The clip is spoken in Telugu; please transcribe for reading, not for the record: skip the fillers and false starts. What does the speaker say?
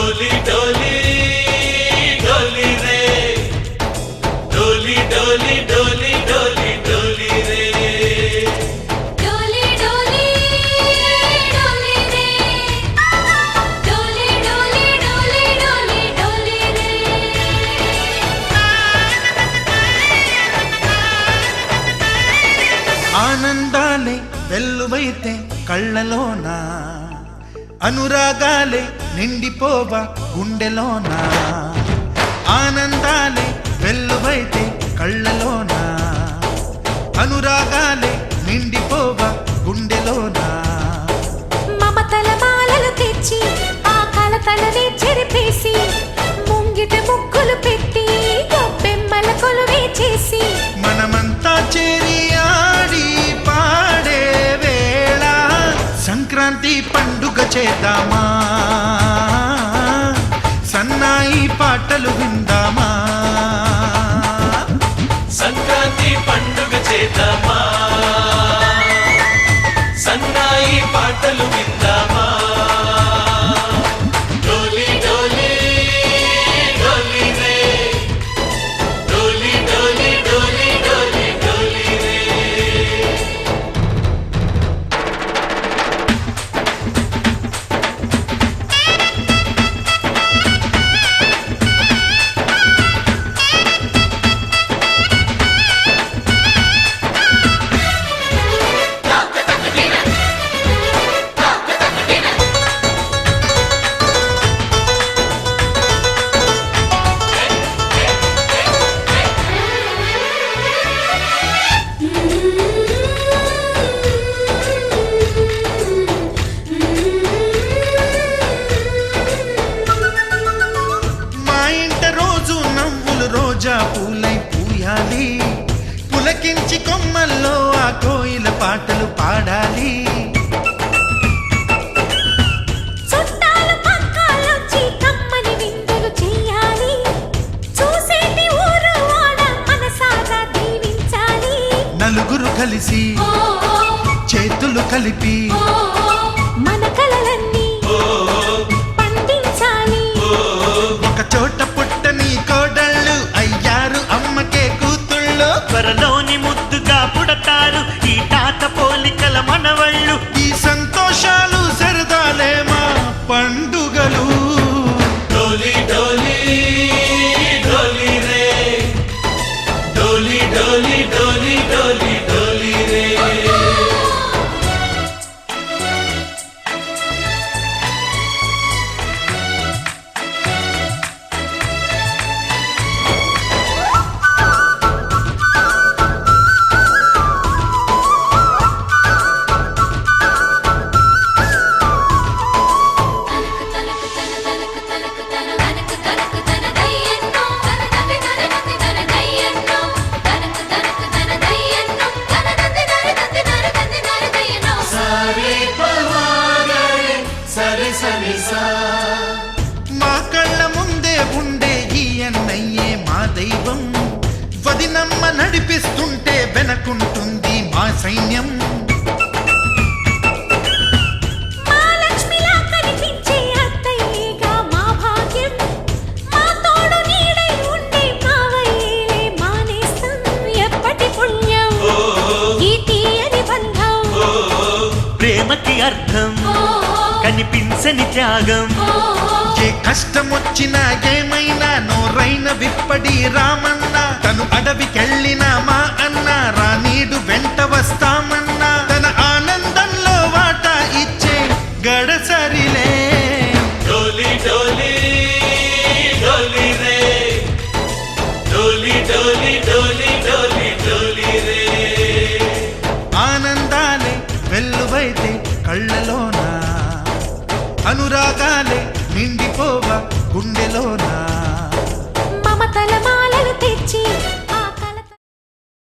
डोली डोली डोली रे डोली डोली डोली डोली डोली रे डोली डोली डोली रे डोली डोली डोली डोली डोली रे ఆనందాలే వెల్లువైతే కళ్ళలోనా అనురాగాలే నిండిపోవా గుండెలోనా ఆనందాలే వెల్లువైతే కళ్ళలోనా అనురాగాలే నిండిపోవా గుండెలోనా మమతల మాలలు తెచ్చి ఆ కలతలనే చెరిపేసి ముంగిట ముగ్గులు పెట్టి గొప్పెమ్మల కొలువే చేసి మనమంతా చేరి ఆడి పాడే వేళ సంక్రాంతి పండుగ చేద్దామా సన్నాయి పాటలు విందామా సంక్రాంతి పండుగ చేద్దామా సన్నాయి పాటలు విందామా డోలి డోలి డోలి రే డోలి డోలి డోలి డోలి డోలి రే మా ఇంట రోజు నవ్వులు రోజా పూలై పూయాలి పులకించి కొమ్మల్లో ఆ కోయిల పాటలు పాడాలి చుట్టాలు పక్కాలొచ్చి కమ్మని విందులు చెయ్యాలి చూసేటి ఊరు వాడ మనసారా దీవించాలి నలుగురు కలిసి చేతులు కలిపి మన కలలన్నీ పండించాలి ఒక చోట పుట్టని కోడళ్ళు అయ్యారు అమ్మకే కూతుళ్ళు త్వరలోని ముద్దుగా పుడతారు ఈ తాత పోలికల మనవళ్ళు ఈ సంతోషాలు సరదాలే మా పండుగలు डोली डोली डोली रे डोली डोली डोली डोली डोली रे सारे पवारे सरे सरे सा మా కళ్ళ ముందే ఉండే ఈ అన్నయ్యే మా దైవం వదినమ్మ నడిపిస్తుంటే వెనకుంటుంది మా సైన్యం మా లక్ష్మిలా కనిపించే అత్తయ్యేగా మా భాగ్యం మా తోడు నీడై ఉండే మావయ్యేలే మా నేస్తం ఎప్పటి పుణ్యం ఈ తీయని బంధం ప్రేమకి అర్థం కనిపించని త్యాగం ఏ కష్టం వచ్చినా ఏమైనా నోరైన విప్పడి రామన్న తను అడవికెళ్ళిన మా అన్న రానీడు వెంట వస్తామన్నా తన ఆనందంలో వాటా ఇచ్చే గడసరిలే डोली डोली डोली रे डोली डोली डोली डोली डोली रे ఆనందాలే వెల్లువైతే కళ్ళలోనా అనురాగాలే నిండిపోవా గుండెలోనా మమతల మాలలు తెచ్చి